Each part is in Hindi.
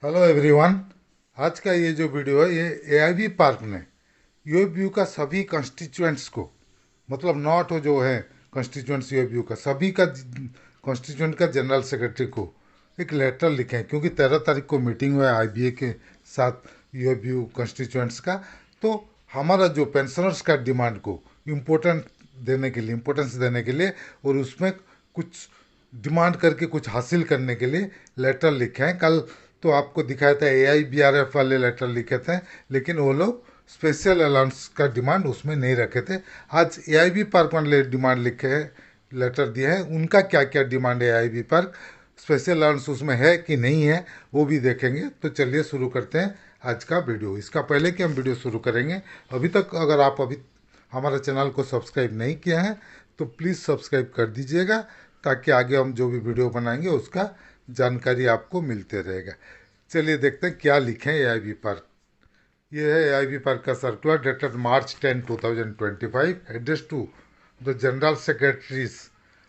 Hello everyone. आज का ये जो वीडियो है ये एआईबी पार्क ने यूएफबीयू का सभी कंस्टिट्यूएंट्स को, मतलब नॉट हो जो है कंस्टिट्यूएंट्स यूएफबीयू का सभी का कॉन्स्टिट्यूएंट का जनरल सेक्रेटरी को एक लेटर लिखे हैं, क्योंकि 13 तारीख को मीटिंग हुआ है आईबीए के साथ यूएफबीयू कंस्टिट्यूएंट्स का। तो हमारा जो पेंशनर्स का डिमांड को इम्पोर्टेंस देने के लिए और उसमें कुछ डिमांड करके कुछ हासिल करने के लिए लेटर लिखे हैं। कल तो आपको दिखाया था एआईबीआरएफ वाले लेटर लिखे थे, लेकिन वो लोग स्पेशल अलाउंस का डिमांड उसमें नहीं रखे थे। आज एआईबी पार्क वाले डिमांड लिखे हैं, लेटर दिए हैं। उनका क्या क्या डिमांड है एआईबी पार्क, स्पेशल अलाउंस उसमें है कि नहीं है, वो भी देखेंगे। तो चलिए शुरू करते हैं आज का वीडियो। इसका पहले कि हम वीडियो शुरू करेंगे, अभी तक अगर आप अभी हमारे चैनल को सब्सक्राइब नहीं किया है तो प्लीज़ सब्सक्राइब कर दीजिएगा, ताकि आगे हम जो भी वीडियो बनाएंगे उसका जानकारी आपको मिलते रहेगा। चलिए देखते हैं क्या लिखे हैं एआईबी पार्क। ये है एआईबी पार्क का circular dated March 10, 2025, address to the general secretaries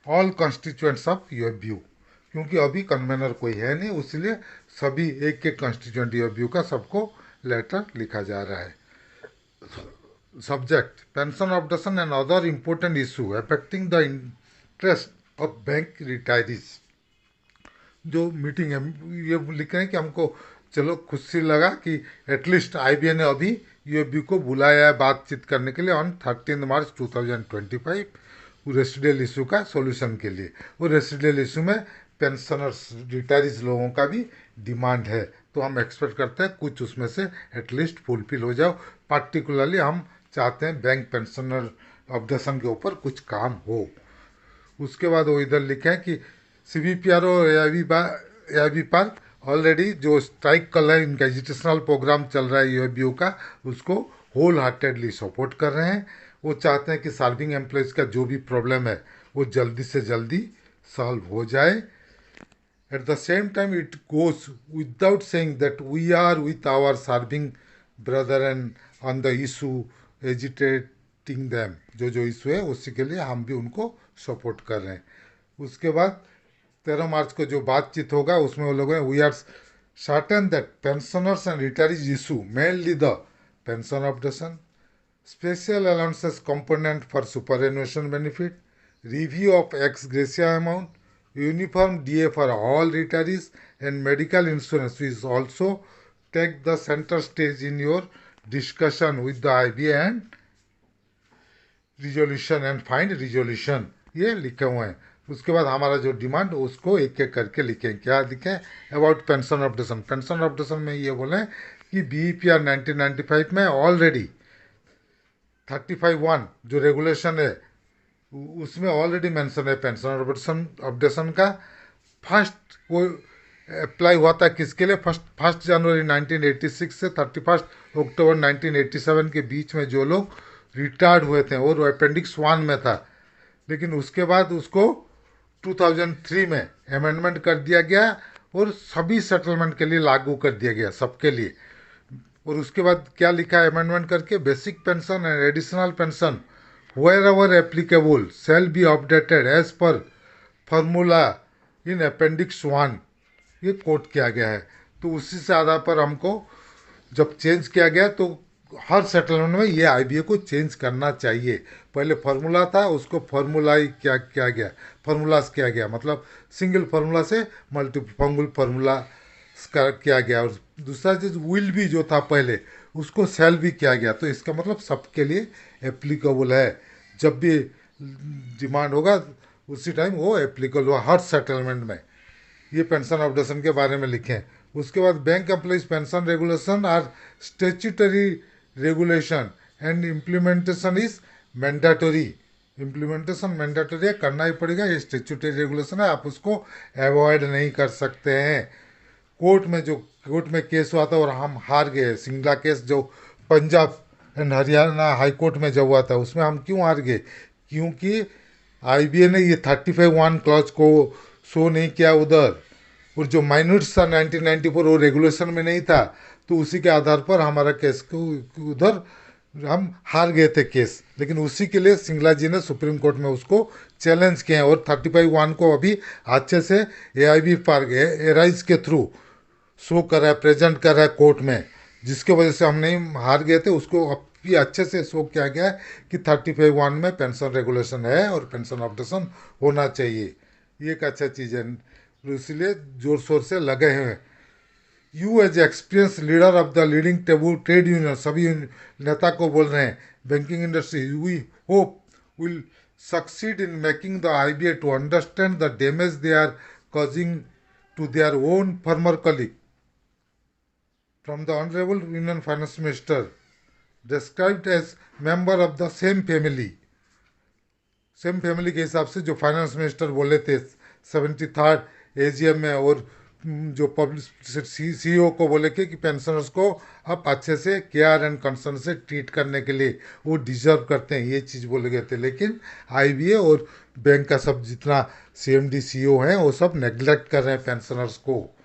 all constituents of UFBU. क्योंकि अभी कन्वेनर कोई है नहीं, इसलिए सभी एक एक कॉन्स्टिट्यूएंट यूएफबीयू का सबको लेटर लिखा जा रहा है। Subject: pension updation and other important issue affecting the interest of bank retirees. जो मीटिंग है ये लिख रहे हैं कि हमको चलो खुशी लगा कि एटलीस्ट आईबीए ने अभी यूएफबी को बुलाया है बातचीत करने के लिए ऑन 13 मार्च 2025 रेसिडियल इशू का सॉल्यूशन के लिए। वो रेसिडियल इशू में पेंशनर्स रिटायरीज लोगों का भी डिमांड है, तो हम एक्सपेक्ट करते हैं कुछ उसमें से एटलीस्ट फुलफिल हो जाओ। पार्टिकुलरली हम चाहते हैं बैंक पेंशनर अपडेशन के ऊपर कुछ काम हो। उसके बाद वो इधर लिखे हैं कि सीबीपीआर और एआईबी पार्क ऑलरेडी जो स्ट्राइक कर रहे हैं, इनका एजुकेशनल प्रोग्राम चल रहा है यूएफबीयू का, उसको होल हार्टेडली सपोर्ट कर रहे हैं। वो चाहते हैं कि सर्विंग एम्प्लॉयज़ का जो भी प्रॉब्लम है वो जल्दी से जल्दी सॉल्व हो जाए। At the same time, it goes without saying that we are with our serving brethren on the issue, agitating them. जो जो इशू है उसी के लिए हम भी उनको सपोर्ट कर रहे हैं। उसके बाद 13 मार्च को जो बातचीत होगा उसमें वो लोग we are certain that pensioners and retirees issue mainly the pension updation, special allowances component for superannuation benefit, review of ex gratia amount, uniform DA for all retirees, and medical insurance will also take the center stage in your discussion with the IBA and resolution and find resolution, ये लिखे हुए हैं। उसके बाद हमारा जो डिमांड उसको एक एक करके लिखें। क्या लिखें? About pension updation. Pension updation में ये बोलें कि बीईपीआर 1995 में ऑलरेडी 35(1) जो रेगुलेशन है उसमें ऑलरेडी मेंशन है पेंशन अपडेशन का। फर्स्ट वो अप्लाई हुआ था किसके लिए? फर्स्ट जनवरी 1986 से 31 अक्टूबर 1987 के बीच में जो लोग रिटायर्ड हुए थे, और अपेंडिक्स 1 में था, लेकिन उसके बाद उसको 2003 में अमेंडमेंट कर दिया गया और सभी सेटलमेंट के लिए लागू कर दिया गया, सबके लिए। और उसके बाद क्या लिखा है अमेंडमेंट करके? Basic pension and additional pension wherever applicable shall be updated as per formula in appendix 1, ये कोट किया गया है। तो उसी से आधार पर हमको जब चेंज किया गया तो हर सेटलमेंट में ये आईबीए को चेंज करना चाहिए। पहले फार्मूला था, उसको फार्मूलाई क्या किया गया, फार्मूलाज किया गया, मतलब सिंगल फार्मूला से मल्टीपंगुल फार्मूला किया गया। और दूसरा चीज़ विल भी जो था पहले उसको सेल भी किया गया। तो इसका मतलब सबके लिए एप्लीकेबल है। जब भी डिमांड होगा उसी टाइम वो एप्लीकेबल हुआ हर सेटलमेंट में। ये पेंशन अपडेशन के बारे में लिखें। उसके बाद bank employees pension regulation are statutory regulation and implementation is mandatory. Implementation mandatory है, करना ही पड़ेगा। ये स्टेच्यूटरी रेगुलेशन है, आप उसको अवॉइड नहीं कर सकते हैं। कोर्ट में केस हुआ था और हम हार गए। सिंगला केस जो Punjab and Haryana high court में जब हुआ था उसमें हम क्यों हार गए? क्योंकि आईबीए ने ये 35(1) क्लॉज को शो नहीं किया उधर, और जो माइनर्स था 1994 वो रेगुलेशन में नहीं था। तो उसी के आधार पर हमारा केस को उधर हम हार गए थे केस। लेकिन उसी के लिए सिंगला जी ने सुप्रीम कोर्ट में उसको चैलेंज किए हैं, और 35(1) को अभी अच्छे से एआईबी पार्क एराइज के थ्रू शो कर रहा है, प्रेजेंट कर रहा है कोर्ट में, जिसके वजह से हम नहीं हार गए थे, उसको अब भी अच्छे से शो किया गया है कि 35(1) में पेंशन रेगुलेशन है और पेंशन अपडेशन होना चाहिए। ये एक अच्छा चीज़ है, इसलिए जोर शोर से लगे हैं। You as experience leader of the leading table trade union, सभी नेता को बोल रहे हैं, banking industry, we hope will succeed in making the IBA to understand the damage they are causing to their own former colleague. From the Honorable Union Finance Minister, described as member of the same family. Same family के हिसाब से जो फाइनेंस मिनिस्टर बोले थे 73rd एजीएम में, और जो पब्लिक सीईओ को बोले कि पेंशनर्स को अब अच्छे से केयर एंड कंसर्न से ट्रीट करने के लिए वो डिजर्व करते हैं, ये चीज़ बोले गए थे। लेकिन आईबीए और बैंक का सब जितना सीएमडी सीईओ हैं वो सब नेग्लेक्ट कर रहे हैं पेंशनर्स को।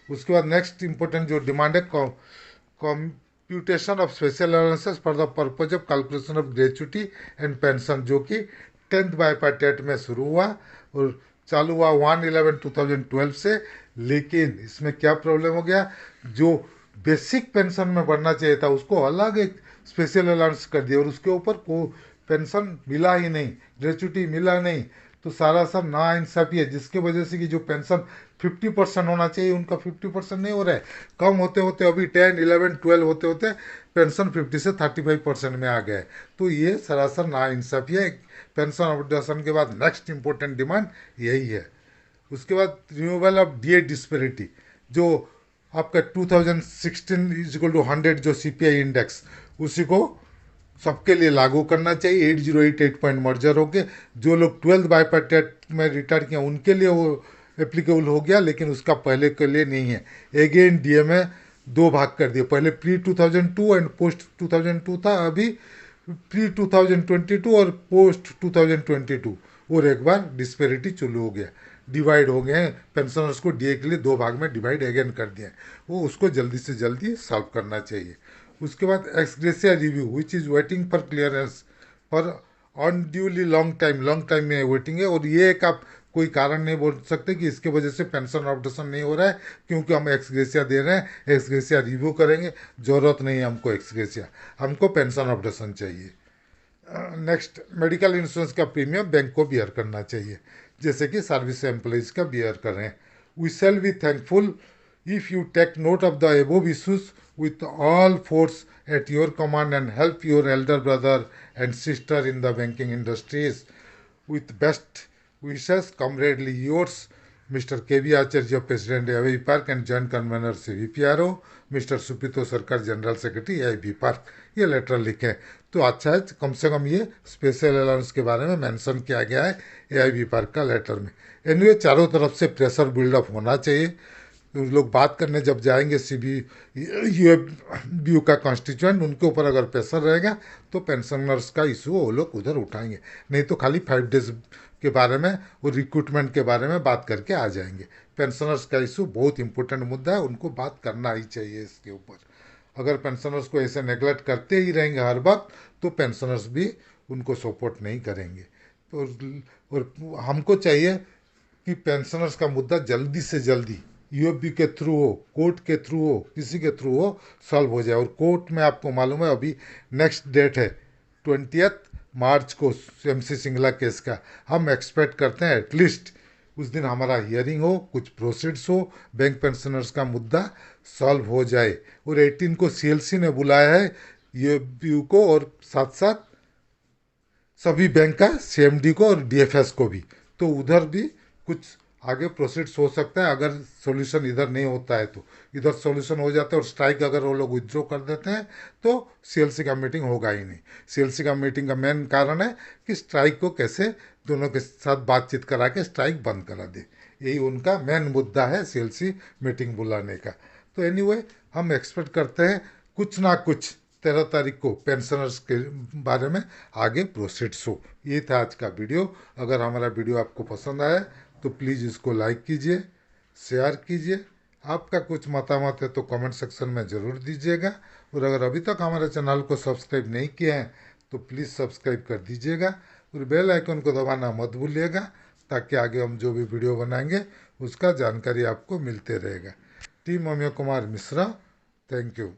उसके बाद नेक्स्ट इंपॉर्टेंट जो डिमांड है, computation of special allowances for the purpose of calculation of gratuity and pension, जो कि 10th बाईपार्टेट में शुरू हुआ और चालू हुआ 1/11/2012 से। लेकिन इसमें क्या प्रॉब्लम हो गया, जो बेसिक पेंशन में बढ़ना चाहिए था उसको अलग एक स्पेशल अलाउंस कर दिया और उसके ऊपर को पेंशन मिला ही नहीं, ग्रेचुटी मिला नहीं। तो सारा सब नाइंसाफी है, जिसके वजह से कि जो पेंशन 50% होना चाहिए उनका 50% नहीं हो रहा है। कम होते होते अभी 10, 11, 12 होते होते पेंशन 50 से 35% में आ गए। तो ये सरासर नाइंसाफी है। पेंशन अपडेशन के बाद नेक्स्ट इंपॉर्टेंट डिमांड यही है। उसके बाद रिन्यूअल ऑफ डीए डिस्पेरिटी, जो आपका 2016 इक्वल टू 100 जो सीपीआई इंडेक्स, उसी को सबके लिए लागू करना चाहिए। 8088 पॉइंट मर्जर हो के जो लोग 12th बाईपार्टेट में रिटायर किया उनके लिए वो एप्लीकेबल हो गया, लेकिन उसका पहले के लिए नहीं है। अगेन डीए में दो भाग कर दिए, पहले प्री 2002 एंड पोस्ट 2002 था, अभी प्री 2022 और पोस्ट 2022, और एक बार डिस्पेरिटी चालू हो गया, डिवाइड हो गए हैं। पेंशनर्स को डीए के लिए दो भाग में डिवाइड अगेन कर दिया है, वो उसको जल्दी से जल्दी सॉल्व करना चाहिए। उसके बाद ex gratia review which is waiting for clearance for unduly long time में वेटिंग है। और ये एक आप कोई कारण नहीं बोल सकते कि इसके वजह से पेंशन अपडेशन नहीं हो रहा है, क्योंकि हम एक्सग्रेसिया दे रहे हैं, एक्सग्रेसिया रिव्यू करेंगे, ज़रूरत नहीं है हमको एक्सग्रेसिया, हमको पेंशन अपडेशन चाहिए। नेक्स्ट, मेडिकल इंश्योरेंस का प्रीमियम बैंक को बियर करना चाहिए, जैसे कि सर्विस एम्प्लॉइज का बियर कर रहे हैं। We shall be thankful if you take note of the above issues with all force at your command and help your elder brother and sister in the banking industries. With best wishes, comradely yours, Mr. K.V. Acharya, President AIB Park and Joint Convener CVPRO, Mr. सुपितो सरकार जनरल सेक्रेटरी AIB पार्क। ये लेटर लिखे तो अच्छा है, कम से कम ये स्पेशल अलाउंस के बारे में मेंशन किया गया है AIB पार्क का लेटर में। एनीवे, चारों तरफ से प्रेशर बिल्डअप होना चाहिए। लोग बात करने जब जाएंगे सीबी यूएफबीयू का कॉन्स्टिट्यूएंट, उनके ऊपर अगर प्रेशर रहेगा तो पेंशनर्स का इशू वो लोग उधर उठाएंगे, नहीं तो खाली 5 डेज के बारे में और रिक्रूटमेंट के बारे में बात करके आ जाएंगे। पेंशनर्स का इशू बहुत इंपॉर्टेंट मुद्दा है, उनको बात करना ही चाहिए इसके ऊपर। अगर पेंशनर्स को ऐसे नेगलेक्ट करते ही रहेंगे हर वक्त तो पेंशनर्स भी उनको सपोर्ट नहीं करेंगे। तो और हमको चाहिए कि पेंशनर्स का मुद्दा जल्दी से जल्दी यूएफबी के थ्रू हो, कोर्ट के थ्रू हो, किसी के थ्रू हो, सॉल्व हो जाए। और कोर्ट में आपको मालूम है अभी नेक्स्ट डेट है 20 मार्च को MC सिंगला केस का। हम एक्सपेक्ट करते हैं एटलीस्ट उस दिन हमारा हियरिंग हो, कुछ प्रोसीड्स हो, बैंक पेंशनर्स का मुद्दा सॉल्व हो जाए। और 18 को CLC ने बुलाया है यूएफबी को और साथ साथ सभी बैंक का CMD को और DFS को भी, तो उधर भी कुछ आगे प्रोसीड्स हो सकता है। अगर सॉल्यूशन इधर नहीं होता है तो इधर सॉल्यूशन हो जाता है, और स्ट्राइक अगर वो लोग विथड्रॉ कर देते हैं तो CLC का मीटिंग होगा ही नहीं। CLC का मीटिंग का मेन कारण है कि स्ट्राइक को कैसे दोनों के साथ बातचीत करा के स्ट्राइक बंद करा दे, यही उनका मेन मुद्दा है CLC मीटिंग बुलाने का। तो एनीवे, हम एक्सपेक्ट करते हैं कुछ ना कुछ 13 तारीख को पेंशनर्स के बारे में आगे प्रोसीड्स हो। ये था आज का वीडियो। अगर हमारा वीडियो आपको पसंद आया तो प्लीज़ इसको लाइक कीजिए, शेयर कीजिए। आपका कुछ मतामत है तो कमेंट सेक्शन में ज़रूर दीजिएगा। और अगर अभी तक हमारे चैनल को सब्सक्राइब नहीं किए हैं तो प्लीज़ सब्सक्राइब कर दीजिएगा और बेल आइकन को दबाना मत भूलिएगा, ताकि आगे हम जो भी वीडियो बनाएंगे उसका जानकारी आपको मिलते रहेगा। Team अमीय Kumar Mishra. Thank you.